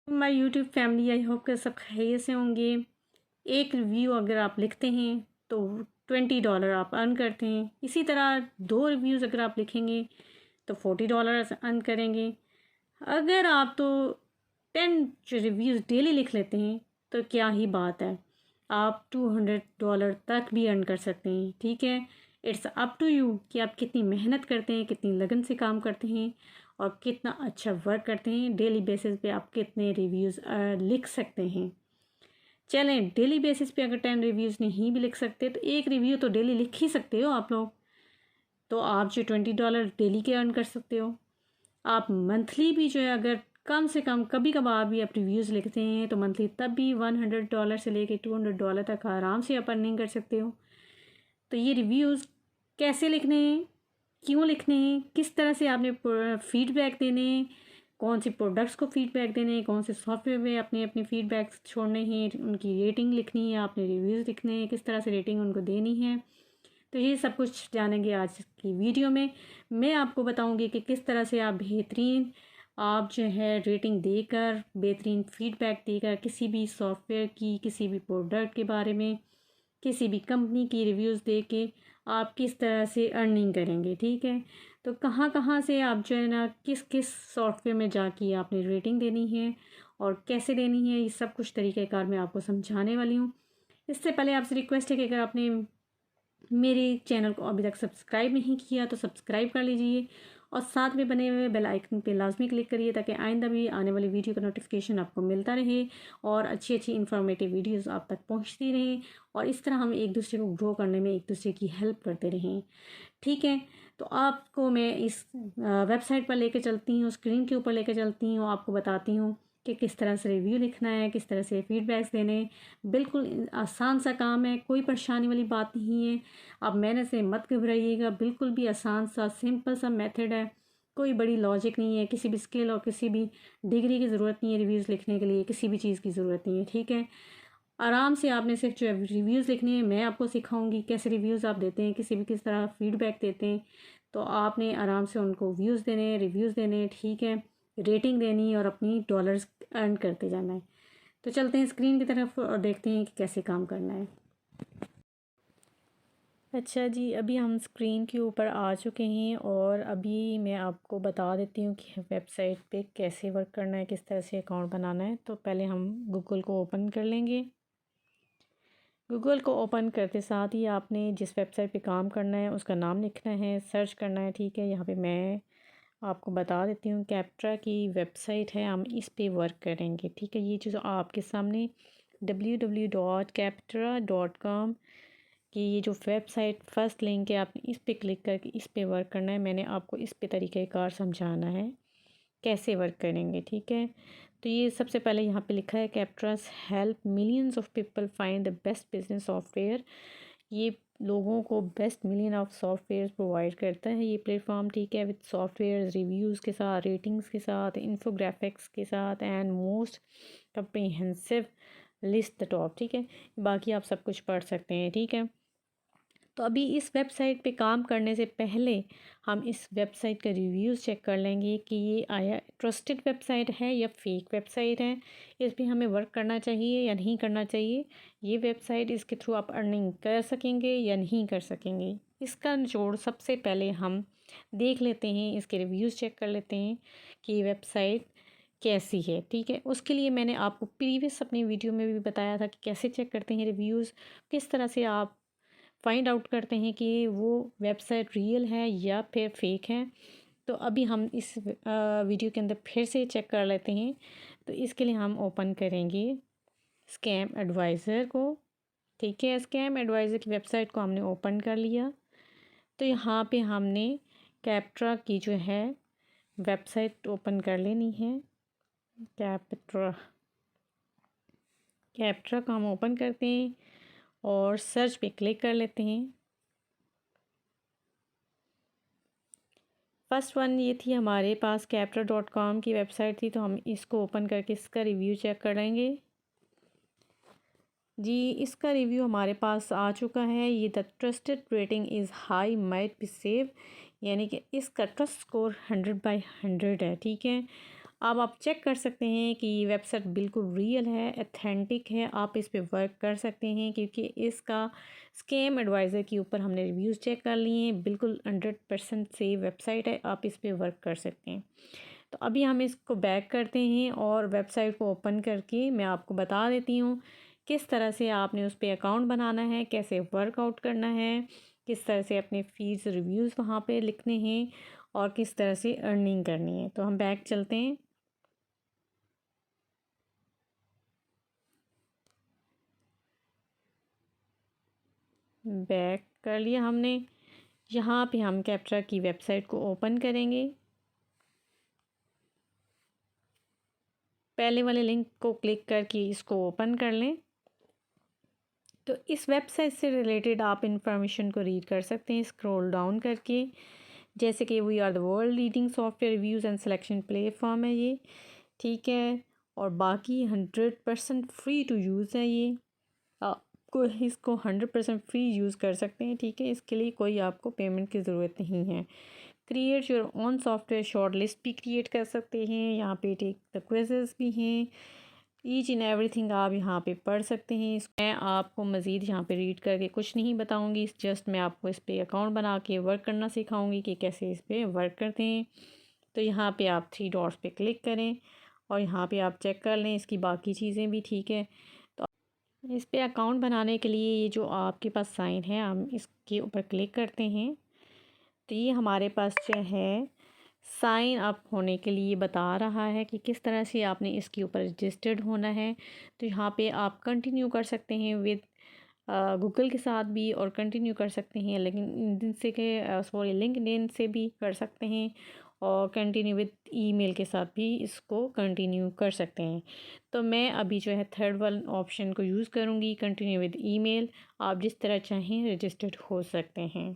My YouTube family, I hope कि सब खैरियत से होंगे। एक रिव्यू अगर आप लिखते हैं तो $20 आप अर्न करते हैं। इसी तरह 2 रिव्यूज़ अगर आप लिखेंगे तो $40 अर्न करेंगे। अगर आप तो 10 रिव्यूज़ डेली लिख लेते हैं तो क्या ही बात है, आप $200 तक भी अर्न कर सकते हैं। ठीक है, इट्स अप टू यू कि आप कितनी मेहनत करते हैं, कितनी लगन से काम करते हैं और कितना अच्छा वर्क करते हैं। डेली बेसिस पे आप कितने रिव्यूज़ लिख सकते हैं। चलें, डेली बेसिस पे अगर 10 रिव्यूज़ नहीं भी लिख सकते तो एक रिव्यू तो डेली लिख ही सकते हो आप लोग। तो आप जो $20 डेली के अर्न कर सकते हो। आप मंथली भी जो है, अगर कम से कम कभी कभार भी आप रिव्यूज़ लिखते हैं तो मंथली तब भी $100 से लेके $200 तक आराम से आप अर्निंग कर सकते हो। तो ये रिव्यूज़ कैसे लिखने हैं, क्यों लिखने हैं, किस तरह से आपने फीडबैक देने हैं, कौन से प्रोडक्ट्स को फीडबैक देने हैं, कौन से सॉफ्टवेयर में अपने अपने फीडबैक्स छोड़ने हैं, उनकी रेटिंग लिखनी है, आपने रिव्यूज़ लिखने हैं, किस तरह से रेटिंग उनको देनी है। तो ये सब कुछ जानेंगे आज की वीडियो में। मैं आपको बताऊंगी कि किस तरह से आप बेहतरीन आप जो है रेटिंग देकर, बेहतरीन फीडबैक देकर किसी भी सॉफ्टवेयर की, किसी भी प्रोडक्ट के बारे में, किसी भी कंपनी की रिव्यूज़ दे के आप किस तरह से अर्निंग करेंगे। ठीक है, तो कहाँ कहाँ से आप जो है ना, किस किस सॉफ्टवेयर में जाके आपने रेटिंग देनी है और कैसे देनी है, ये सब कुछ तरीक़ेकार मैं आपको समझाने वाली हूँ। इससे पहले आपसे रिक्वेस्ट है कि अगर आपने मेरे चैनल को अभी तक सब्सक्राइब नहीं किया तो सब्सक्राइब कर लीजिए और साथ में बने हुए बेल आइकन पे लाजमी क्लिक करिए ताकि आइंदा भी आने वाली वीडियो का नोटिफिकेशन आपको मिलता रहे और अच्छी अच्छी इन्फॉर्मेटिव वीडियोस आप तक पहुंचती रहें और इस तरह हम एक दूसरे को ग्रो करने में एक दूसरे की हेल्प करते रहें। ठीक है, तो आपको मैं इस वेबसाइट पर लेकर चलती हूँ, स्क्रीन के ऊपर लेकर चलती हूँ, आपको बताती हूँ कि किस तरह से रिव्यू लिखना है, किस तरह से फीडबैक्स देने हैं। बिल्कुल आसान सा काम है, कोई परेशानी वाली बात नहीं है। आप मेहनत से मत घबराइएगा, बिल्कुल भी आसान सा सिंपल सा मेथड है, कोई बड़ी लॉजिक नहीं है, किसी भी स्किल और किसी भी डिग्री की ज़रूरत नहीं है रिव्यूज़ लिखने के लिए, किसी भी चीज़ की ज़रूरत नहीं है। ठीक है, आराम से आपने सिर्फ जो रिव्यूज़ लिखने हैं, मैं आपको सिखाऊंगी कैसे रिव्यूज़ आप देते हैं, किसी भी किस तरह फीडबैक देते हैं। तो आपने आराम से उनको व्यूज़ देने हैं, रिव्यूज़ देने हैं। ठीक है, रेटिंग देनी है और अपनी डॉलर्स अर्न करते जाना है। तो चलते हैं स्क्रीन की तरफ और देखते हैं कि कैसे काम करना है। अच्छा जी, अभी हम स्क्रीन के ऊपर आ चुके हैं और अभी मैं आपको बता देती हूँ कि वेबसाइट पे कैसे वर्क करना है, किस तरह से अकाउंट बनाना है। तो पहले हम गूगल को ओपन कर लेंगे। गूगल को ओपन करते साथ ही आपने जिस वेबसाइट पे काम करना है उसका नाम लिखना है, सर्च करना है। ठीक है, यहाँ पे मैं आपको बता देती हूँ कैप्ट्रा की वेबसाइट है, हम इस पे वर्क करेंगे। ठीक है, ये जो आपके सामने www.captra.com कि ये जो वेबसाइट फर्स्ट लिंक है, आपने इस पे क्लिक करके इस पे वर्क करना है। मैंने आपको इस पे तरीक़ेकार समझाना है कैसे वर्क करेंगे। ठीक है, तो ये सबसे पहले यहाँ पे लिखा है Capterra help millions of people find the best business software. ये लोगों को best million of software provide करता है ये प्लेटफॉर्म। ठीक है, विद सॉफ्टवेयर रिव्यूज़ के साथ, रेटिंग्स के साथ, इन्फोग्राफिक्स के साथ and most comprehensive list the top. ठीक है, बाकी आप सब कुछ पढ़ सकते हैं। ठीक है, तो अभी इस वेबसाइट पे काम करने से पहले हम इस वेबसाइट का रिव्यूज़ चेक कर लेंगे कि ये आया ट्रस्टेड वेबसाइट है या फेक वेबसाइट है, इस पे हमें वर्क करना चाहिए या नहीं करना चाहिए। ये वेबसाइट, इसके थ्रू आप अर्निंग कर सकेंगे या नहीं कर सकेंगे, इसका निचोड़ सबसे पहले हम देख लेते हैं, इसके रिव्यूज़ चेक कर लेते हैं कि ये वेबसाइट कैसी है। ठीक है, उसके लिए मैंने आपको प्रीवियस अपनी वीडियो में भी बताया था कि कैसे चेक करते हैं रिव्यूज़, किस तरह से आप फाइंड आउट करते हैं कि वो वेबसाइट रियल है या फिर फेक है। तो अभी हम इस वीडियो के अंदर फिर से चेक कर लेते हैं। तो इसके लिए हम ओपन करेंगे स्कैम एडवाइज़र को। ठीक है, स्कैम एडवाइज़र की वेबसाइट को हमने ओपन कर लिया। तो यहाँ पे हमने कैप्ट्रा की जो है वेबसाइट ओपन कर लेनी है। कैप्ट्रा को हम ओपन करते हैं और सर्च पे क्लिक कर लेते हैं। फर्स्ट वन ये थी हमारे पास captra.com की वेबसाइट थी, तो हम इसको ओपन करके इसका रिव्यू चेक करेंगे। जी, इसका रिव्यू हमारे पास आ चुका है। ये the trusted rating is high might be save, यानी कि इसका ट्रस्ट स्कोर 100/100 है। ठीक है, अब आप चेक कर सकते हैं कि ये वेबसाइट बिल्कुल रियल है, ऑथेंटिक है, आप इस पे वर्क कर सकते हैं क्योंकि इसका स्कैम एडवाइज़र के ऊपर हमने रिव्यूज़ चेक कर लिए हैं। बिल्कुल 100% सेफ वेबसाइट है, आप इस पे वर्क कर सकते हैं। तो अभी हम इसको बैक करते हैं और वेबसाइट को ओपन करके मैं आपको बता देती हूँ किस तरह से आपने उस पर अकाउंट बनाना है, कैसे वर्कआउट करना है, किस तरह से अपने फीस रिव्यूज़ वहाँ पे लिखने हैं और किस तरह से अर्निंग करनी है। तो हम बैक चलते हैं। बैक कर लिया हमने। यहाँ पे हम कैप्चा की वेबसाइट को ओपन करेंगे। पहले वाले लिंक को क्लिक करके इसको ओपन कर लें। तो इस वेबसाइट से रिलेटेड आप इंफॉर्मेशन को रीड कर सकते हैं स्क्रॉल डाउन करके, जैसे कि we are the world leading software reviews and selection platform है ये, ठीक है। और बाकी 100% फ्री टू यूज़ है ये, आपको इसको 100% फ्री यूज़ कर सकते हैं, ठीक है। इसके लिए कोई आपको पेमेंट की ज़रूरत नहीं है। Create your own software short list भी क्रिएट कर सकते हैं, यहाँ पे टेक द क्विज़ेस भी हैं, ईच एंड एवरीथिंग आप यहाँ पे पढ़ सकते हैं। मैं आपको मज़ीद यहाँ पे रीड करके कुछ नहीं बताऊँगी, जस्ट मैं आपको इस पर अकाउंट बना के वर्क करना सिखाऊँगी कि कैसे इस पर वर्क करते हैं। तो यहाँ पे आप 3 डॉट्स पे क्लिक करें और यहाँ पे आप चेक कर लें इसकी बाकी चीज़ें भी, ठीक है। तो इस पर अकाउंट बनाने के लिए ये जो आपके पास साइन है, हम इसके ऊपर क्लिक करते हैं तो ये हमारे पास जो है साइन अप होने के लिए बता रहा है कि किस तरह से आपने इसके ऊपर रजिस्टर्ड होना है। तो यहाँ पे आप कंटिन्यू कर सकते हैं विद गूगल के साथ भी और कंटिन्यू कर सकते हैं लिंक्डइन से के सॉरी लिंक्डइन से भी कर सकते हैं और कंटिन्यू विद ईमेल के साथ भी इसको कंटिन्यू कर सकते हैं। तो मैं अभी जो है थर्ड वाला ऑप्शन को यूज़ करूँगी, कंटिन्यू विद ईमेल। आप जिस तरह चाहें रजिस्टर्ड हो सकते हैं।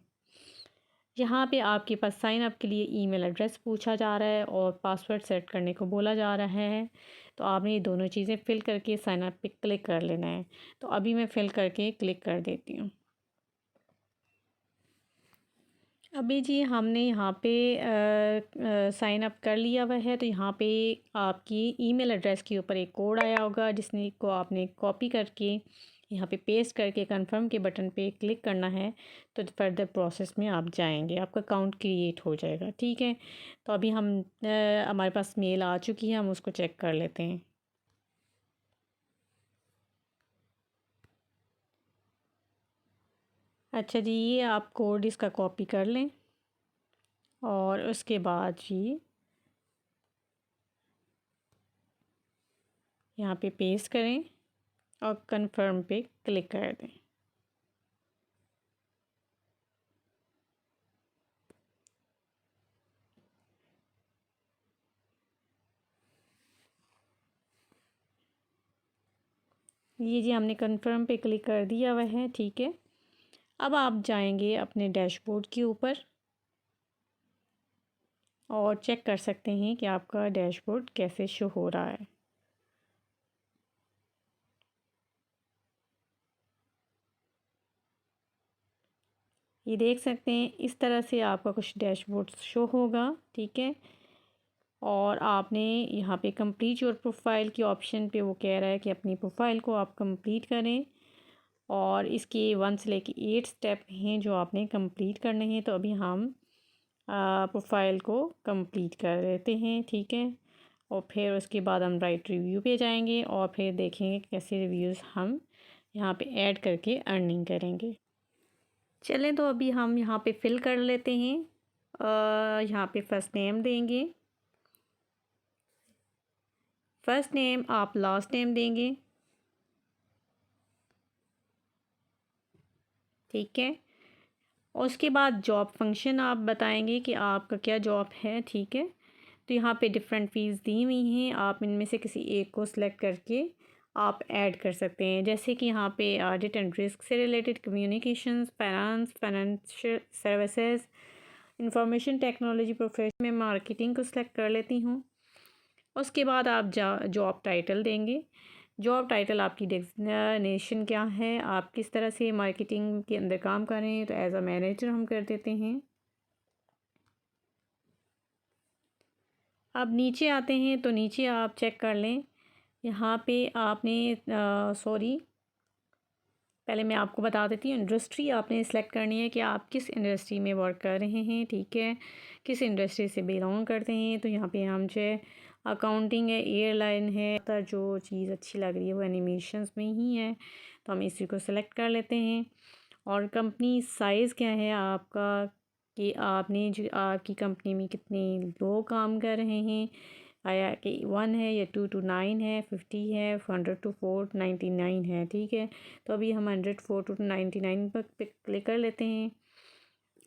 यहाँ पे आपके पास साइन अप के लिए ईमेल एड्रेस पूछा जा रहा है और पासवर्ड सेट करने को बोला जा रहा है। तो आपने ये दोनों चीज़ें फ़िल करके साइन अप पे क्लिक कर लेना है। तो अभी मैं फ़िल करके क्लिक कर देती हूँ। अभी जी हमने यहाँ पे साइन अप कर लिया हुआ है। तो यहाँ पे आपकी ईमेल एड्रेस के ऊपर एक कोड आया होगा जिसने को आपने कॉपी करके यहाँ पे पेस्ट करके कंफर्म के बटन पे क्लिक करना है। तो फर्दर प्रोसेस में आप जाएंगे, आपका अकाउंट क्रिएट हो जाएगा, ठीक है। तो अभी हम हमारे पास मेल आ चुकी है, हम उसको चेक कर लेते हैं। अच्छा जी, ये आप कोड इसका कॉपी कर लें और उसके बाद जी यहाँ पे पेस्ट करें और कंफर्म पे क्लिक कर दें। ये जी हमने कंफर्म पे क्लिक कर दिया हुआ है, ठीक है। अब आप जाएंगे अपने डैशबोर्ड के ऊपर और चेक कर सकते हैं कि आपका डैशबोर्ड कैसे शो हो रहा है। ये देख सकते हैं इस तरह से आपका कुछ डैशबोर्ड शो होगा, ठीक है। और आपने यहाँ पे कंप्लीट योर प्रोफाइल के ऑप्शन पे वो कह रहा है कि अपनी प्रोफाइल को आप कंप्लीट करें और इसके 1 से लेके 8 स्टेप हैं जो आपने कंप्लीट करने हैं। तो अभी हम प्रोफाइल को कंप्लीट कर देते हैं, ठीक है। और फिर उसके बाद हम राइट रिव्यू पे जाएंगे और फिर देखेंगे कैसे रिव्यूज़ हम यहाँ पे ऐड करके अर्निंग करेंगे। चलें तो अभी हम यहाँ पे फिल कर लेते हैं। यहाँ पे फर्स्ट नेम देंगे, फर्स्ट नेम आप लास्ट नेम देंगे, ठीक है। और उसके बाद जॉब फंक्शन आप बताएंगे कि आपका क्या जॉब है, ठीक है। तो यहाँ पे डिफरेंट फ़ीस दी हुई हैं, आप इनमें से किसी एक को सिलेक्ट करके आप ऐड कर सकते हैं। जैसे कि यहाँ पे ऑडिट एंड रिस्क से related, communications, finance, financial services, information technology, profession में मार्केटिंग को सिलेक्ट कर लेती हूँ। उसके बाद आप जॉब टाइटल देंगे। जॉब टाइटल आपकी डेजिग्नेशन क्या है, आप किस तरह से मार्केटिंग के अंदर काम कर रहे हैं। तो एज अ मैनेजर हम कर देते हैं। अब नीचे आते हैं तो नीचे आप चेक कर लें, यहाँ पे आपने सॉरी पहले मैं आपको बता देती हूँ। इंडस्ट्री आपने सेलेक्ट करनी है कि आप किस इंडस्ट्री में वर्क कर रहे हैं, ठीक है, किस इंडस्ट्री से बिलोंग करते हैं। तो यहाँ पे हम जो है अकाउंटिंग है, एयरलाइन है, तो जो चीज़ अच्छी लग रही है वो एनिमेशंस में ही है, तो हम इसी को सेलेक्ट कर लेते हैं। और कंपनी साइज़ क्या है आपका, कि आपने जो आपकी कंपनी में कितने लोग काम कर रहे हैं, आया कि 1 है या 2 to 9 है, 50 है, 100 to 499 है, ठीक है। तो अभी हम 104 to 99 पर क्लिक कर लेते हैं।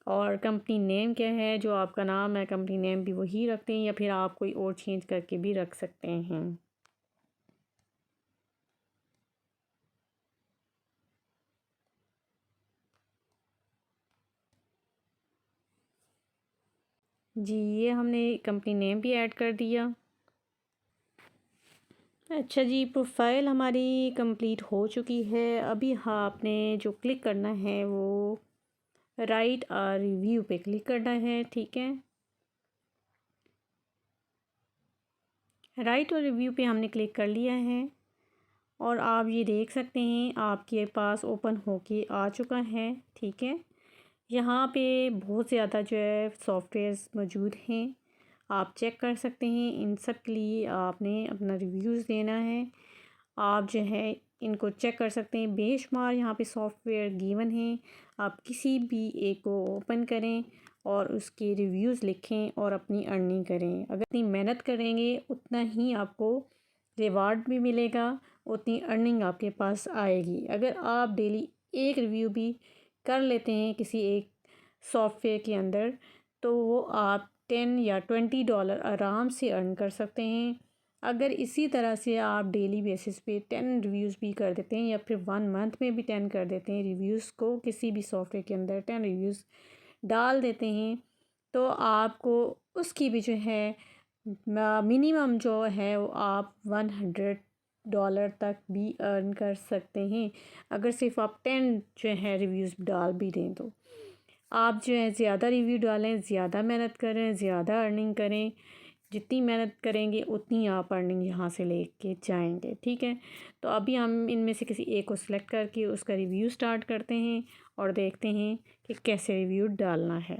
और कंपनी नेम क्या है, जो आपका नाम है कंपनी नेम भी वही रखते हैं या फिर आप कोई और चेंज करके भी रख सकते हैं। जी, ये हमने कंपनी नेम भी ऐड कर दिया। अच्छा जी, प्रोफाइल हमारी कंप्लीट हो चुकी है। अभी हाँ, आपने जो क्लिक करना है वो राइट रिव्यू पे क्लिक करना है, ठीक है। राइट और रिव्यू पे हमने क्लिक कर लिया है और आप ये देख सकते हैं आपके पास ओपन होके आ चुका है, ठीक है। यहाँ पे बहुत ज़्यादा जो है सॉफ्टवेयर्स मौजूद हैं, आप चेक कर सकते हैं। इन सब के लिए आपने अपना रिव्यूज़ देना है। आप जो है इनको चेक कर सकते हैं, बेशुमार यहाँ पे सॉफ्टवेयर गिवन हैं। आप किसी भी एक को ओपन करें और उसके रिव्यूज़ लिखें और अपनी अर्निंग करें। अगर इतनी मेहनत करेंगे उतना ही आपको रिवार्ड भी मिलेगा, उतनी अर्निंग आपके पास आएगी। अगर आप डेली एक रिव्यू भी कर लेते हैं किसी एक सॉफ्टवेयर के अंदर, तो वो आप 10 या $20 आराम से अर्न कर सकते हैं। अगर इसी तरह से आप डेली बेसिस पे 10 रिव्यूज़ भी कर देते हैं या फिर 1 मंथ में भी 10 कर देते हैं रिव्यूज़ को, किसी भी सॉफ्टवेयर के अंदर 10 रिव्यूज़ डाल देते हैं, तो आपको उसकी भी जो है मिनिमम जो है वो आप $100 तक भी अर्न कर सकते हैं। अगर सिर्फ आप 10 जो है रिव्यूज़ डाल भी दें तो आप जो है ज़्यादा रिव्यू डालें, ज़्यादा मेहनत करें, ज़्यादा अर्निंग करें। जितनी मेहनत करेंगे उतनी आप अर्निंग यहाँ से लेके जाएंगे, ठीक है। तो अभी हम इनमें से किसी एक को सिलेक्ट करके उसका रिव्यू स्टार्ट करते हैं और देखते हैं कि कैसे रिव्यू डालना है।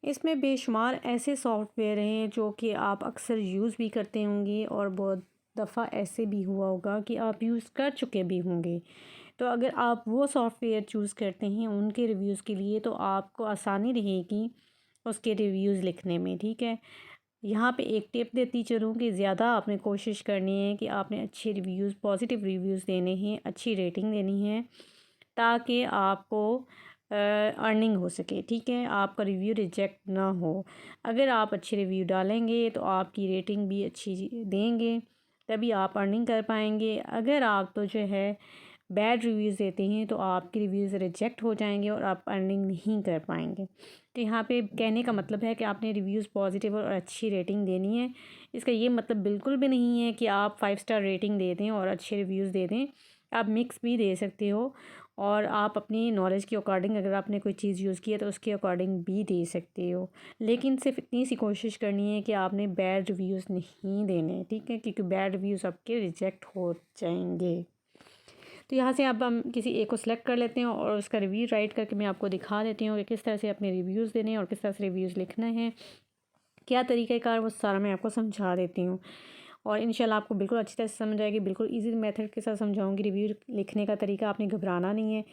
इसमें बेशुमार ऐसे सॉफ्टवेयर हैं जो कि आप अक्सर यूज़ भी करते होंगे और बहुत दफ़ा ऐसे भी हुआ होगा कि आप यूज़ कर चुके भी होंगे। तो अगर आप वो सॉफ्टवेयर चूज़ करते हैं उनके रिव्यूज़ के लिए, तो आपको आसानी रहेगी उसके रिव्यूज़ लिखने में, ठीक है। यहाँ पे एक टिप देती चलूँ कि ज़्यादा आपने कोशिश करनी है कि आपने अच्छे रिव्यूज़, पॉजिटिव रिव्यूज़ देने हैं, अच्छी रेटिंग देनी है, ताकि आपको अर्निंग हो सके, ठीक है, आपका रिव्यू रिजेक्ट ना हो। अगर आप अच्छे रिव्यू डालेंगे तो आपकी रेटिंग भी अच्छी देंगे, तभी आप अर्निंग कर पाएंगे। अगर आप तो जो है बैड रिव्यूज़ देते हैं तो आपके रिव्यूज़ रिजेक्ट हो जाएंगे और आप अर्निंग नहीं कर पाएंगे। तो यहाँ पे कहने का मतलब है कि आपने रिव्यूज़ पॉजिटिव और अच्छी रेटिंग देनी है। इसका ये मतलब बिल्कुल भी नहीं है कि आप 5 स्टार रेटिंग दे दें और अच्छे रिव्यूज़ दे दें। आप मिक्स भी दे सकते हो और आप अपनी नॉलेज के अकॉर्डिंग, अगर आपने कोई चीज़ यूज़ की है तो उसके अकॉर्डिंग भी दे सकते हो। लेकिन सिर्फ इतनी सी कोशिश करनी है कि आपने बैड रिव्यूज़ नहीं देने, ठीक है, क्योंकि बैड रिव्यूज़ आपके रिजेक्ट हो जाएंगे। तो यहाँ से अब हम किसी एक को सिलेक्ट कर लेते हैं और उसका रिव्यू राइट करके मैं आपको दिखा देती हूँ कि किस तरह से अपने रिव्यूज़ देने हैं और किस तरह से रिव्यूज़ लिखना है, क्या तरीक़ाकार, वो सारा मैं आपको समझा देती हूँ। और इंशाल्लाह आपको बिल्कुल अच्छी तरह से समझ आएगी, बिल्कुल ईजी मेथड के साथ समझाऊँगी रिव्यू लिखने का तरीका। आपने घबराना नहीं है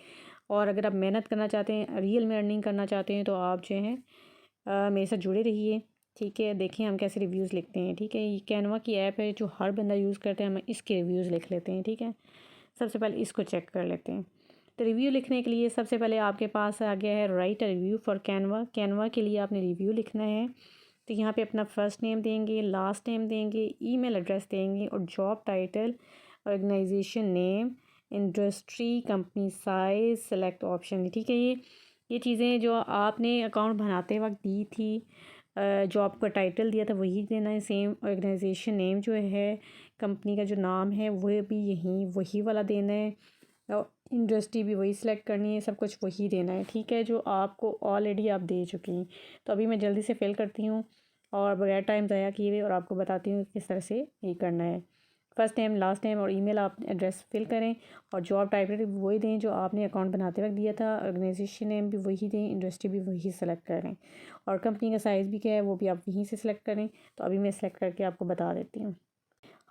और अगर आप मेहनत करना चाहते हैं, रियल में अर्निंग करना चाहते हैं, तो आप जो है मेरे साथ जुड़े रहिए, ठीक है। देखें हम कैसे रिव्यूज़ लिखते हैं, ठीक है। ये कैनवा की ऐप है जो हर बंदा यूज़ करता है, हम इसके रिव्यूज़ लिख लेते हैं, ठीक है। सबसे पहले इसको चेक कर लेते हैं। तो रिव्यू लिखने के लिए सबसे पहले आपके पास आ गया है right a review for Canva. Canva के लिए आपने रिव्यू लिखना है, तो यहाँ पे अपना फर्स्ट नेम देंगे, लास्ट नेम देंगे, ईमेल एड्रेस देंगे और job title, organisation name, industry, company size, select option, ठीक है। ये चीज़ें जो आपने अकाउंट बनाते वक्त दी थी, जॉब का टाइटल दिया था वही देना है सेम। ऑर्गेनाइजेशन नेम जो है, कंपनी का जो नाम है वो भी यहीं वही वाला देना है और इंडस्ट्री भी वही सिलेक्ट करनी है, सब कुछ वही देना है, ठीक है, जो आपको ऑलरेडी आप दे चुकी हैं। तो अभी मैं जल्दी से फिल करती हूँ और बगैर टाइम ज़ाया किए हुए, और आपको बताती हूँ किस तरह से ये करना है। फर्स्ट नेम, लास्ट नेम और ईमेल आप एड्रेस फिल करें, और जॉब टाइटल भी वही दें जो आपने अकाउंट बनाते वक्त दिया था। ऑर्गेनाइजेशन नेम भी वही दें, इंडस्ट्री भी वही सेलेक्ट करें, और कंपनी का साइज़ भी क्या है वो भी आप वहीं से सिलेक्ट करें। तो अभी मैं सेलेक्ट करके आपको बता देती हूँ।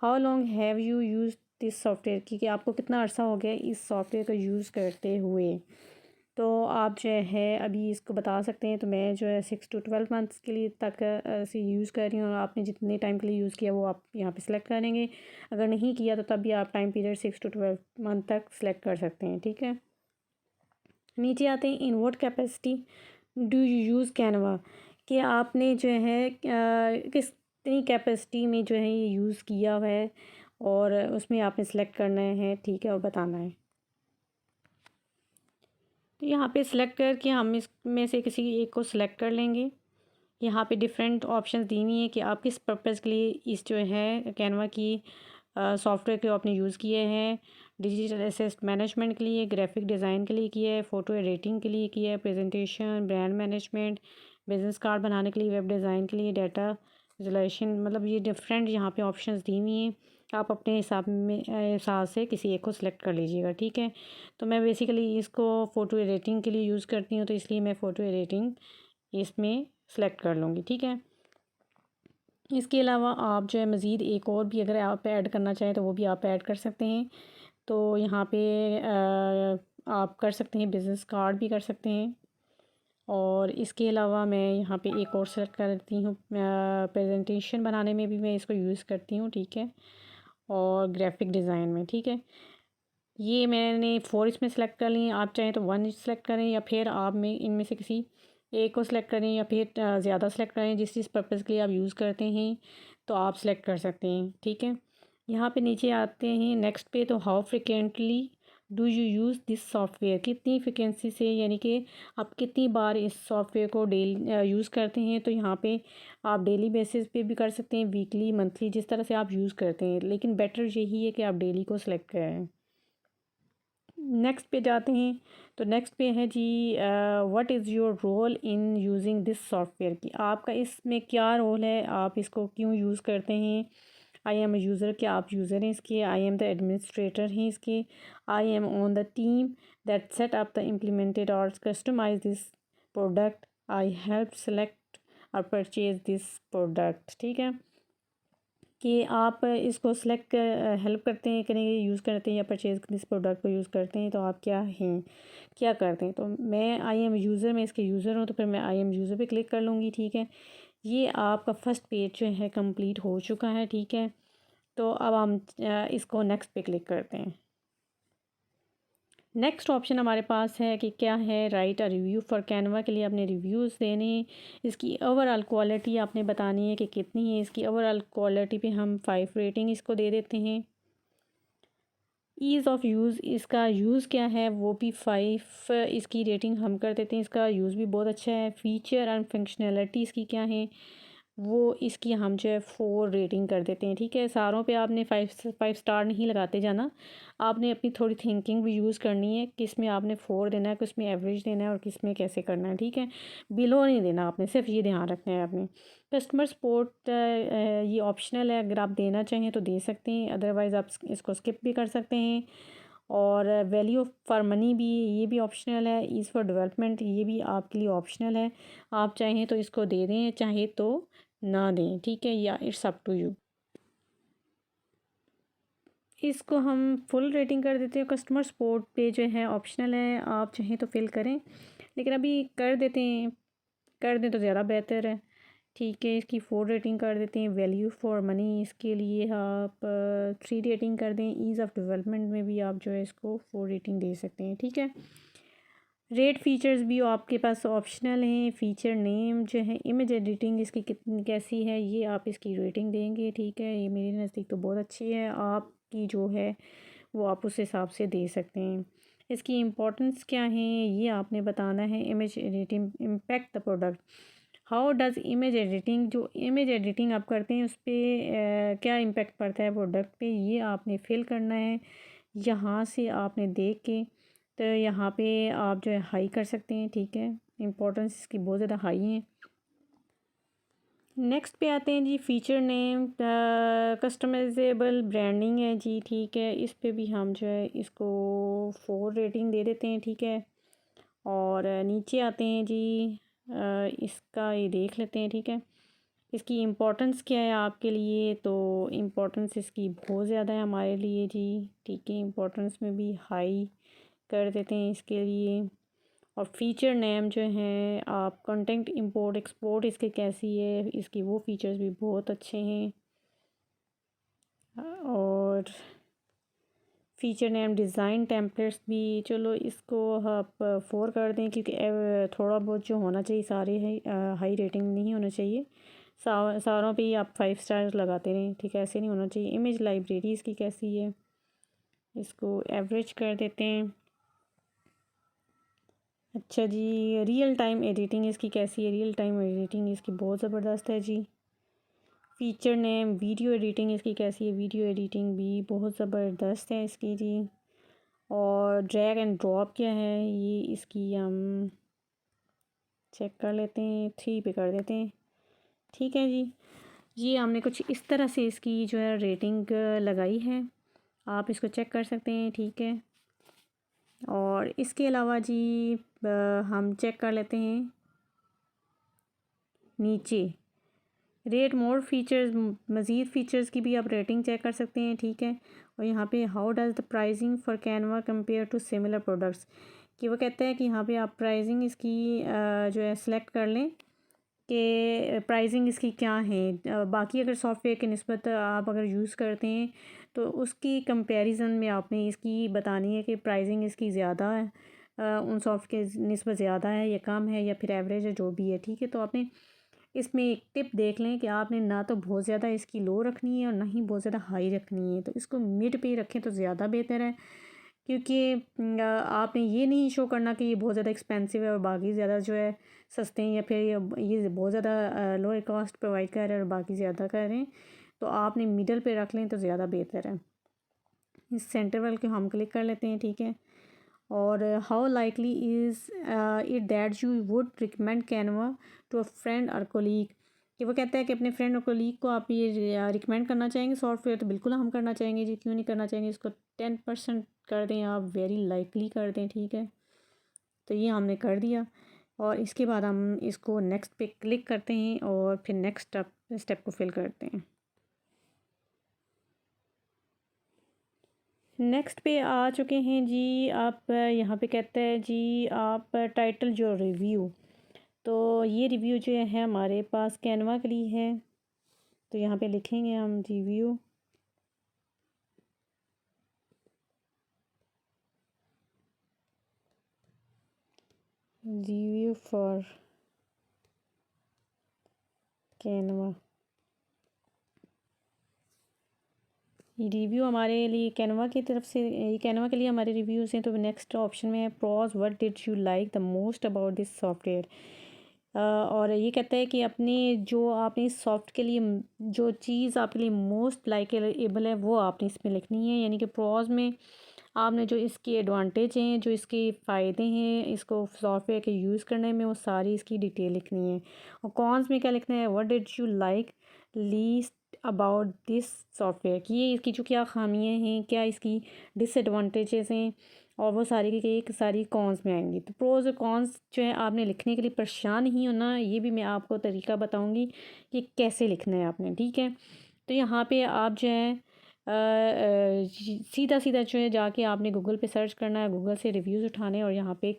How long have you use this software, कि आपको कितना अर्सा हो गया इस सॉफ्टवेयर को यूज़ करते हुए। तो आप जो है अभी इसको बता सकते हैं। तो मैं जो है 6 to 12 मंथ्स के लिए तक से यूज़ कर रही हूँ, और आपने जितने टाइम के लिए यूज़ किया वो आप यहाँ पे सिलेक्ट करेंगे। अगर नहीं किया तो तब भी आप टाइम पीरियड 6 to 12 मंथ तक सिलेक्ट कर सकते हैं, ठीक है। नीचे आते हैं, in what capacity do you use Canva, कि आपने जो है कितनी कैपेसिटी में जो है ये यूज़ किया हुआ है, और उसमें आपने सेलेक्ट करना है, ठीक है, और बताना है। तो यहाँ पे सिलेक्ट करके हम इसमें से किसी एक को सिलेक्ट कर लेंगे। यहाँ पे डिफरेंट ऑप्शंस दी हुई हैं कि आप किस पर्पज़ के लिए इस जो है कैनवा की सॉफ्टवेयर को आपने यूज़ किए हैं। डिजिटल एसेट मैनेजमेंट के लिए, ग्राफिक डिज़ाइन के लिए किया है, फ़ोटो एडिटिंग के लिए किया है, presentation, brand management, business card बनाने के लिए, वेब डिज़ाइन के लिए, डाटा विजुलाइजेशन, मतलब ये डिफरेंट यहाँ पे ऑप्शंस दी हुई हैं। आप अपने हिसाब से किसी एक को सिलेक्ट कर लीजिएगा, ठीक है। तो मैं बेसिकली इसको फ़ोटो एडिटिंग के लिए यूज़ करती हूँ, तो इसलिए मैं फ़ोटो एडिटिंग इसमें सेलेक्ट कर लूँगी, ठीक है। इसके अलावा आप जो है मज़ीद एक और भी अगर आप ऐड करना चाहें तो वो भी आप ऐड कर सकते हैं। तो यहाँ पे आप कर सकते हैं, बिज़नेस कार्ड भी कर सकते हैं। और इसके अलावा मैं यहाँ पे एक और सेलेक्ट करती हूँ, प्रेजेंटेशन बनाने में भी मैं इसको यूज़ करती हूँ, ठीक है, और ग्राफिक डिज़ाइन में, ठीक है। ये मैंने 4 इसमें सेलेक्ट कर लिए। आप चाहें तो 1 सेलेक्ट करें, या फिर आप में इनमें से किसी एक को सिलेक्ट करें, या फिर ज़्यादा सेलेक्ट करें, जिस पर्पज़ के लिए आप यूज़ करते हैं तो आप सेलेक्ट कर सकते हैं, ठीक है। यहाँ पे नीचे आते हैं नेक्स्ट पे। तो how frequently do you use this software, कितनी फ्रिक्वेंसी से, यानी कि आप कितनी बार इस सॉफ्टवेयर को डेली यूज़ करते हैं। तो यहाँ पे आप डेली बेसिस पे भी कर सकते हैं, वीकली, मंथली, जिस तरह से आप यूज़ करते हैं, लेकिन बेटर यही है कि आप डेली को सिलेक्ट करें। नेक्स्ट पे जाते हैं। तो नेक्स्ट पे है जी, what is your role in using this software, की आपका इसमें क्या रोल है, आप इसको क्यों यूज़ करते हैं। आई एम यूज़र, क्या आप यूज़र हैं इसके। आई एम द एडमिनिस्ट्रेटर हैं इसके। I am on the team that set up the implemented और customize this product. I help select और परचेज दिस प्रोडक्ट, ठीक है। कि आप इसको सेलेक्ट हेल्प करते हैं, करेंगे, यूज़ करते हैं, या परचेज़ दिस प्रोडक्ट को यूज़ करते हैं। तो आप क्या हैं, क्या करते हैं। तो मैं आई एम यूज़र, मैं इसके यूज़र हूँ, तो फिर मैं आई एम यूज़र पे क्लिक कर लूँगी, ठीक है। ये आपका फ़र्स्ट पेज जो है कंप्लीट हो चुका है, ठीक है। तो अब हम इसको नेक्स्ट पे क्लिक करते हैं। नेक्स्ट ऑप्शन हमारे पास है कि क्या है, right a review for Canva, के लिए आपने रिव्यूज़ देने हैं। इसकी ओवरऑल क्वालिटी आपने बतानी है कि कितनी है। इसकी ओवरऑल क्वालिटी पे हम 5 रेटिंग इसको दे देते हैं। ईज़ ऑफ़ यूज़, इसका यूज़ क्या है वो भी 5 इसकी रेटिंग हम कर देते हैं। इसका यूज़ भी बहुत अच्छा है। फ़ीचर एंड फंक्शनैलिटी इसकी क्या है वो इसकी हम जो है 4 रेटिंग कर देते हैं, ठीक है। सारों पे आपने 5 स्टार नहीं लगाते जाना, आपने अपनी थोड़ी थिंकिंग भी यूज़ करनी है, किस में आपने 4 देना है, किस में एवरेज देना है, और किस में कैसे करना है, ठीक है। बिलो नहीं देना आपने, सिर्फ ये ध्यान रखना है आपने। कस्टमर सपोर्ट ये ऑप्शनल है, अगर आप देना चाहें तो दे सकते हैं, अदरवाइज़ आप इसको स्किप भी कर सकते हैं। और वैल्यू फॉर मनी भी, ये भी ऑप्शनल है। ईज़ फॉर डेवलपमेंट, ये भी आपके लिए ऑप्शनल है, आप चाहें तो इसको दे दें, चाहे तो ना दें, ठीक है, या इट्स अप टू यू। इसको हम फुल रेटिंग कर देते हैं। कस्टमर सपोर्ट पे जो है ऑप्शनल है, आप चाहें तो फिल करें, लेकिन अभी कर देते हैं, कर दें तो ज़्यादा बेहतर है, ठीक है। इसकी 4 रेटिंग कर देते हैं। वैल्यू फॉर मनी, इसके लिए आप 3 रेटिंग कर दें। ईज़ ऑफ डेवलपमेंट में भी आप जो है इसको 4 रेटिंग दे सकते हैं, ठीक है। रेट फीचर्स भी आपके पास ऑप्शनल हैं। फ़ीचर नेम जो है, इमेज एडिटिंग इसकी कितनी कैसी है, ये आप इसकी रेटिंग देंगे, ठीक है। ये मेरे नज़दीक तो बहुत अच्छी है, आपकी जो है वो आप उस हिसाब से दे सकते हैं। इसकी इम्पोर्टेंस क्या है ये आपने बताना है। Image editing impact the product, how does image editing, जो इमेज एडिटिंग आप करते हैं उस पर क्या इम्पैक्ट पड़ता है प्रोडक्ट पे, ये आपने फिल करना है। यहाँ से आपने देख के, तो यहाँ पे आप जो है हाई कर सकते हैं, ठीक है। इम्पोर्टेंस इसकी बहुत ज़्यादा हाई है। नेक्स्ट पे आते हैं जी, फीचर नेम कस्टमाइजेबल ब्रांडिंग है जी, ठीक है। इस पे भी हम जो है इसको 4 रेटिंग दे देते हैं, ठीक है। और नीचे आते हैं जी, इसका ये देख लेते हैं, ठीक है। इसकी इम्पोर्टेंस क्या है आपके लिए, तो इम्पोर्टेंस इसकी बहुत ज़्यादा है हमारे लिए जी, ठीक है। इम्पोर्टेंस में भी हाई कर देते हैं इसके लिए। और फीचर नेम जो है आप कंटेंट इंपोर्ट एक्सपोर्ट इसकी कैसी है, इसकी वो फीचर्स भी बहुत अच्छे हैं। और फीचर नेम डिज़ाइन टेम्पलेट्स भी, चलो इसको आप 4 कर दें, क्योंकि थोड़ा बहुत जो होना चाहिए सारे है हाई रेटिंग नहीं होना चाहिए। सारों पे ही आप 5 स्टार्स लगाते रहें, ठीक है, ऐसे नहीं होना चाहिए। इमेज लाइब्रेरी इसकी कैसी है, इसको एवरेज कर देते हैं। अच्छा जी, रियल टाइम एडिटिंग इसकी कैसी है, रियल टाइम एडिटिंग इसकी बहुत ज़बरदस्त है जी। फीचर नेम वीडियो एडिटिंग इसकी कैसी है, वीडियो एडिटिंग भी बहुत ज़बरदस्त है इसकी जी। और ड्रैग एंड ड्रॉप क्या है ये, इसकी हम चेक कर लेते हैं, 3 पे कर देते हैं, ठीक है जी। ये हमने कुछ इस तरह से इसकी जो है रेटिंग लगाई है, आप इसको चेक कर सकते हैं, ठीक है। और इसके अलावा जी हम चेक कर लेते हैं नीचे रेट मोर फीचर्स, मज़ीद फ़ीचर्स की भी आप रेटिंग चेक कर सकते हैं, ठीक है। और यहाँ पे how does the pricing for Canva compare to similar products, कि वो कहते हैं कि यहाँ पे आप प्राइसिंग इसकी जो है सिलेक्ट कर लें कि प्राइसिंग इसकी क्या है। बाकी अगर सॉफ्टवेयर की निस्बत आप अगर यूज़ करते हैं तो उसकी कंपैरिजन में आपने इसकी बतानी है कि प्राइसिंग इसकी ज़्यादा है, उन सॉफ्ट के निस्बत ज़्यादा है या कम है या फिर एवरेज है, जो भी है, ठीक है। तो आपने इसमें एक टिप देख लें कि आपने ना तो बहुत ज़्यादा इसकी लो रखनी है और ना ही बहुत ज़्यादा हाई रखनी है, तो इसको मिड पे रखें तो ज़्यादा बेहतर है। क्योंकि आपने ये नहीं शो करना कि ये बहुत ज़्यादा एक्सपेंसिव है और बाकी ज़्यादा जो है सस्ते हैं, या फिर ये बहुत ज़्यादा लो कॉस्ट प्रोवाइड कर रहे हैं और बाकी ज़्यादा कर रहे हैं। तो आपने मिडल पे रख लें तो ज़्यादा बेहतर है। इस सेंटर वाले को हम क्लिक कर लेते हैं, ठीक है। और how likely is it that you would recommend Canva to a friend or colleague, कि वो कहता है कि अपने फ्रेंड और कोलीग को आप ये रिकमेंड करना चाहेंगे सॉफ्टवेयर, तो बिल्कुल हम करना चाहेंगे जी, क्यों नहीं करना चाहेंगे। इसको 10% कर दें आप, वेरी लाइकली कर दें, ठीक है। तो ये हमने कर दिया और इसके बाद हम इसको नेक्स्ट पे क्लिक करते हैं और फिर नेक्स्ट स्टेप को फिल करते हैं। नेक्स्ट पे आ चुके हैं जी, आप यहाँ पे कहते हैं जी आप टाइटल जो रिव्यू, तो ये रिव्यू जो है हमारे पास कैनवा के लिए है, तो यहाँ पे लिखेंगे हम रिव्यू। रिव्यू फॉर कैनवा, ये रिव्यू हमारे लिए कैनवा की तरफ से, ये कैनवा के लिए हमारे रिव्यूज़ हैं। तो नेक्स्ट ऑप्शन में है pros what did you like the most about this software. और ये कहता है कि अपने जो आपने इस सॉफ्ट के लिए जो चीज़ आपके लिए मोस्ट लाइकेबल है वो आपने इसमें लिखनी है, यानी कि प्रॉज में आपने जो इसकी एडवांटेज हैं, जो इसके फ़ायदे हैं इसको सॉफ्टवेयर के यूज़ करने में, वो सारी इसकी डिटेल लिखनी है। और कॉन्स में क्या लिखना है, what did you like least about this software, कि ये इसकी जो क्या खामियां हैं, क्या इसकी डिसएडवांटेजेस हैं, और वो सारी की एक सारी कॉन्स में आएंगी। तो प्रोज और कॉन्स जो है आपने लिखने के लिए परेशान नहीं होना, ये भी मैं आपको तरीका बताऊंगी कि कैसे लिखना है आपने, ठीक है। तो यहाँ पे आप जो है सीधा सीधा जो है जाके आपने गूगल पे सर्च करना है, गूगल से रिव्यूज़ उठाने और यहाँ पे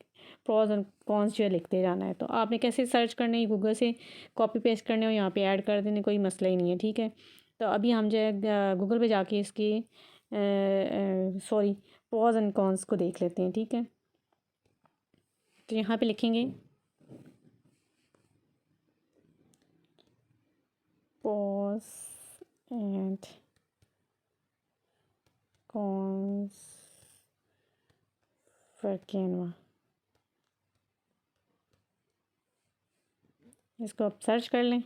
प्रोज और कॉन्स जो है लिखते जाना है। तो आपने कैसे सर्च करने, गूगल से कॉपी पेस्ट करने और यहाँ पे ऐड कर देने, कोई मसला ही नहीं है, ठीक है। तो अभी हम जो है गूगल पे जाके इसके सॉरी प्रोज एंड कॉन्स को देख लेते हैं, ठीक है। तो यहाँ पे लिखेंगे pros and cons for Canva, इसको आप सर्च कर लें।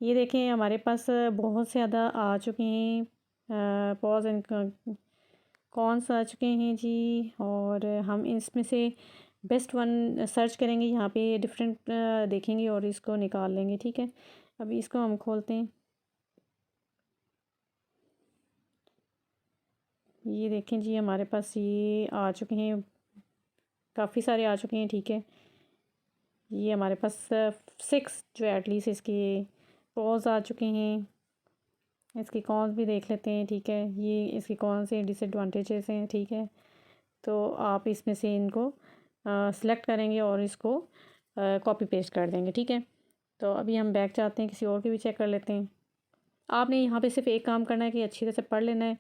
ये देखें हमारे पास बहुत से ज़्यादा आ चुके हैं, पॉज एंड कॉन्स आ चुके हैं जी। और हम इसमें से बेस्ट वन सर्च करेंगे, यहाँ पे डिफरेंट देखेंगे और इसको निकाल लेंगे। ठीक है, अभी इसको हम खोलते हैं। ये देखें जी, हमारे पास ये आ चुके हैं, काफ़ी सारे आ चुके हैं। ठीक है, ये हमारे पास 6 जो एटलीस्ट इसके प्रोज आ चुके हैं। इसके कॉन्स भी देख लेते हैं। ठीक है, ये इसके कौन से डिसएडवांटेजेस हैं। ठीक है, तो आप इसमें से इनको सेलेक्ट करेंगे और इसको कॉपी पेस्ट कर देंगे। ठीक है, तो अभी हम बैक जाते हैं, किसी और के भी चेक कर लेते हैं। आपने यहाँ पे सिर्फ एक काम करना है कि अच्छी तरह से पढ़ लेना है,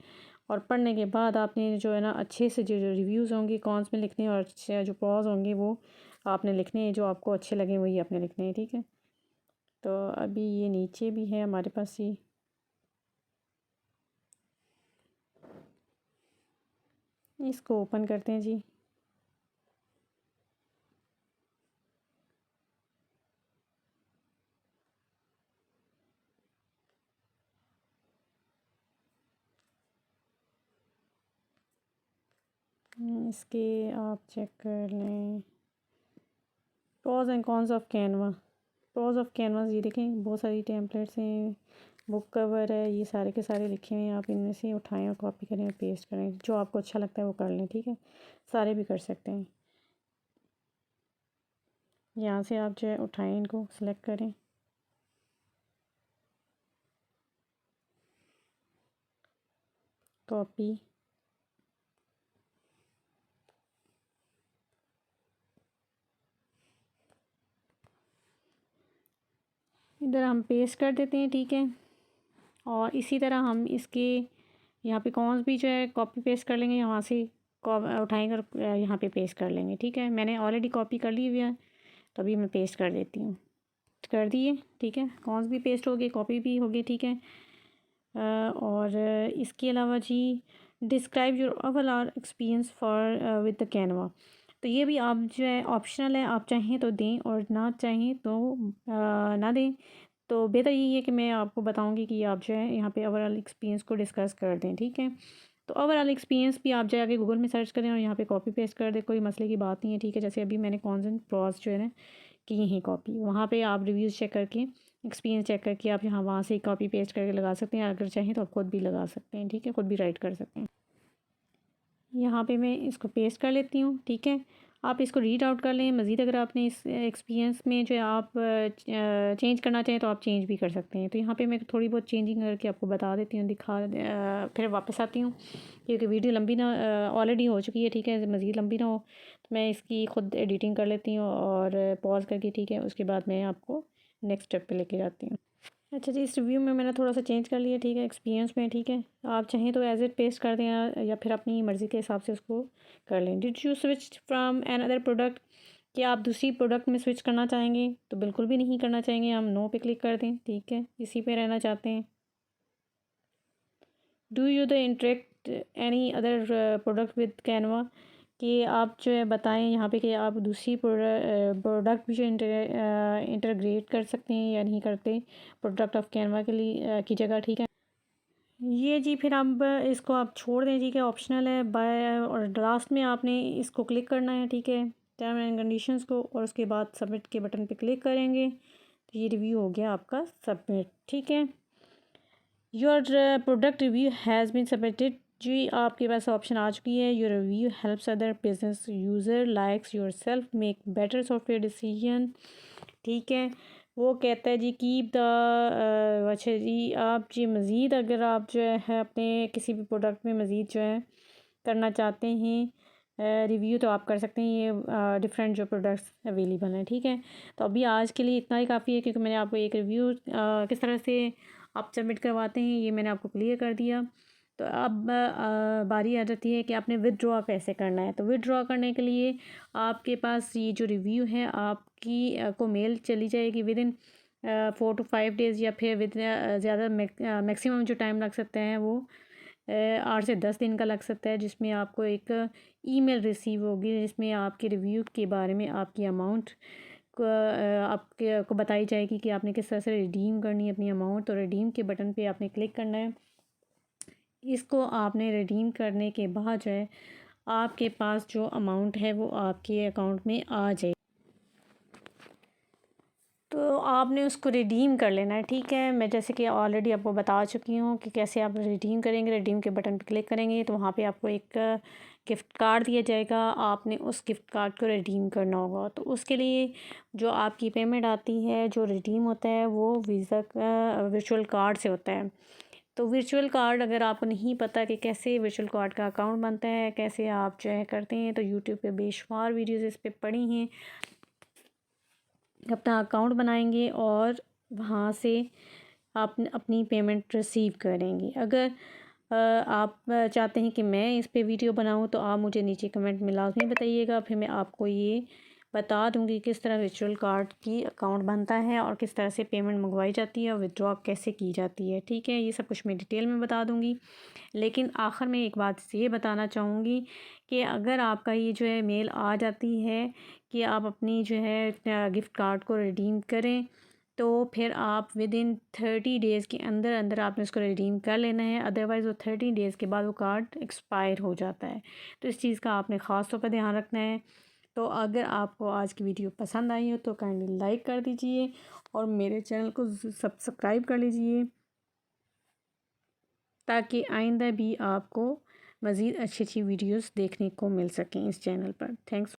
और पढ़ने के बाद आपने जो है ना अच्छे से जो रिव्यूज़ होंगे कॉन्स में लिखने हैं, और अच्छे जो प्रॉज होंगे वो आपने लिखने हैं, जो आपको अच्छे लगे वही आपने लिखने हैं। ठीक है, तो अभी ये नीचे भी है हमारे पास ये, इसको ओपन करते हैं जी। इसके आप चेक कर लें pros and cons of Canva. Pros of Canva ये देखें, बहुत सारी टेम्पलेट्स हैं, बुक कवर है, ये सारे के सारे लिखे हुए हैं। आप इनमें से उठाएं और कॉपी करें और पेस्ट करें, जो आपको अच्छा लगता है वो कर लें। ठीक है, सारे भी कर सकते हैं। यहाँ से आप जो है उठाएं, इनको सेलेक्ट करें, कॉपी, इधर हम पेस्ट कर देते हैं। ठीक है, और इसी तरह हम इसके यहाँ पे कॉन्स भी जो है कॉपी पेस्ट कर लेंगे, यहाँ से उठाएंगे और यहाँ पे पेस्ट कर लेंगे। ठीक है, मैंने ऑलरेडी कॉपी कर ली हुई है, तो अभी मैं पेस्ट कर देती हूँ। कर दिए। ठीक है, कॉन्स भी पेस्ट हो गए, कॉपी भी हो गई। ठीक है, और इसके अलावा जी describe your overall experience for with the Canva, तो ये भी आप जो है ऑप्शनल है, आप चाहें तो दें और ना चाहें तो ना दें। तो बेहतर यही है कि मैं आपको बताऊंगी कि आप जो है यहाँ पे ओवरऑल एक्सपीरियंस को डिस्कस कर दें। ठीक है, तो ओवरऑल एक्सपीरियंस भी आप जाके गूगल में सर्च करें और यहाँ पे कॉपी पेस्ट कर दें, कोई मसले की बात नहीं है। ठीक है, जैसे अभी मैंने कॉन्स एंड प्रॉज जो है ना किए हैं कॉपी, वहाँ पे आप रिव्यूज़ चेक करके एक्सपीरियंस चेक करके आप यहाँ वहाँ से कॉपी पेस्ट करके लगा सकते हैं। अगर चाहें तो आप खुद भी लगा सकते हैं। ठीक है, खुद भी राइट कर सकते हैं। यहाँ पे मैं इसको पेस्ट कर लेती हूँ। ठीक है, आप इसको रीड आउट कर लें। मज़ीद अगर आपने इस एक्सपीरियंस में जो है आप चेंज करना चाहें तो आप चेंज भी कर सकते हैं। तो यहाँ पे मैं थोड़ी बहुत चेंजिंग करके आपको बता देती हूँ, फिर वापस आती हूँ, क्योंकि वीडियो लंबी ना ऑलरेडी हो चुकी है। ठीक है, मज़ीद लंबी ना हो तो मैं इसकी ख़ुद एडिटिंग कर लेती हूँ और पॉज करके। ठीक है, उसके बाद मैं आपको नेक्स्ट स्टेप पर लेके जाती हूँ। अच्छा जी, इस रिव्यू में मैंने थोड़ा सा चेंज कर लिया। ठीक है, एक्सपीरियंस में। ठीक है, आप चाहें तो एज इट पेस्ट कर दें या फिर अपनी मर्ज़ी के हिसाब से उसको कर लें। Did you switch from another product, कि आप दूसरी प्रोडक्ट में स्विच करना चाहेंगे? तो बिल्कुल भी नहीं करना चाहेंगे, हम नो पे क्लिक कर दें। ठीक है, इसी पे रहना चाहते हैं। Do you the interact any other product with Canva, कि आप जो है बताएं यहाँ पे कि आप दूसरी प्रोडक्ट भी जो इंटरग्रेट कर सकते हैं या नहीं करते प्रोडक्ट ऑफ कैनवा के लिए की जगह। ठीक है, ये जी फिर अब इसको आप छोड़ दें। ठीक है, ऑप्शनल है बाय, और लास्ट में आपने इसको क्लिक करना है। ठीक है, टर्म एंड कंडीशंस को, और उसके बाद सबमिट के बटन पे क्लिक करेंगे तो ये रिव्यू हो गया आपका सबमिट। ठीक है, your product review has been submitted, जी आपके पास ऑप्शन आ चुकी है। Your review helps other business user likes yourself make better software decision. ठीक है, वो कहता है जी कीप द, अच्छा जी आप जी मज़ीद अगर आप जो है अपने किसी भी प्रोडक्ट में मज़ीद जो है करना चाहते हैं रिव्यू, तो आप कर सकते हैं। ये डिफरेंट जो प्रोडक्ट्स अवेलेबल हैं। ठीक है, तो अभी आज के लिए इतना ही काफ़ी है, क्योंकि मैंने आपको एक रिव्यू किस तरह से आप सबमिट करवाते हैं ये मैंने आपको क्लियर कर दिया। तो अब बारी आ जाती है कि आपने विदड्रॉ कैसे करना है। तो विदड्रॉ करने के लिए आपके पास ये जो रिव्यू है आपकी को मेल चली जाएगी विद इन 4 to 5 डेज़, या फिर विद ज़्यादा मैक्सिमम जो टाइम लग सकता है वो 8 से 10 दिन का लग सकता है, जिसमें आपको एक ईमेल रिसीव होगी जिसमें आपके रिव्यू के बारे में आपकी अमाउंट आपके को बताई जाएगी कि आपने किस तरह से रिडीम करनी है अपनी अमाउंट। तो रिडीम के बटन पे आपने क्लिक करना है। इसको आपने रिडीम करने के बाद जो है आपके पास जो अमाउंट है वो आपके अकाउंट में आ जाए। तो आपने उसको रिडीम कर लेना है, ठीक है। मैं जैसे कि ऑलरेडी आपको बता चुकी हूँ कि कैसे आप रिडीम करेंगे। रिडीम के बटन पर क्लिक करेंगे तो वहाँ पे आपको एक गिफ्ट कार्ड दिया जाएगा। आपने उस गिफ्ट कार्ड को रिडीम करना होगा। तो उसके लिए जो आपकी पेमेंट आती है, जो रिडीम होता है, वो वीज़ा का वर्चुअल कार्ड से होता है। तो वर्चुअल कार्ड अगर आपको नहीं पता कि कैसे वर्चुअल कार्ड का अकाउंट बनता है, कैसे आप जो है करते हैं, तो यूट्यूब पे बेशुमार वीडियोज़ इस पे पड़ी हैं। अपना अकाउंट बनाएंगे और वहाँ से आप अपनी पेमेंट रिसीव करेंगे। अगर आप चाहते हैं कि मैं इस पे वीडियो बनाऊँ तो आप मुझे नीचे कमेंट में लाज़मी बताइएगा। फिर मैं आपको ये बता दूँगी किस तरह वर्चुअल कार्ड की अकाउंट बनता है और किस तरह से पेमेंट मंगवाई जाती है और विड्रॉ कैसे की जाती है, ठीक है। ये सब कुछ मैं डिटेल में बता दूँगी। लेकिन आखिर में एक बात ये बताना चाहूँगी कि अगर आपका ये जो है मेल आ जाती है कि आप अपनी जो है गिफ्ट कार्ड को रिडीम करें, तो फिर आप विदिन 30 डेज़ के अंदर अंदर आपने उसको रिडीम कर लेना है। अदरवाइज़ वो 30 डेज़ के बाद वो कार्ड एक्सपायर हो जाता है। तो इस चीज़ का आपने ख़ास तौर पर ध्यान रखना है। तो अगर आपको आज की वीडियो पसंद आई हो तो काइंडली लाइक कर दीजिए और मेरे चैनल को सब्सक्राइब कर लीजिए, ताकि आइंदा भी आपको मज़ीद अच्छी अच्छी वीडियोस देखने को मिल सकें इस चैनल पर। थैंक्स।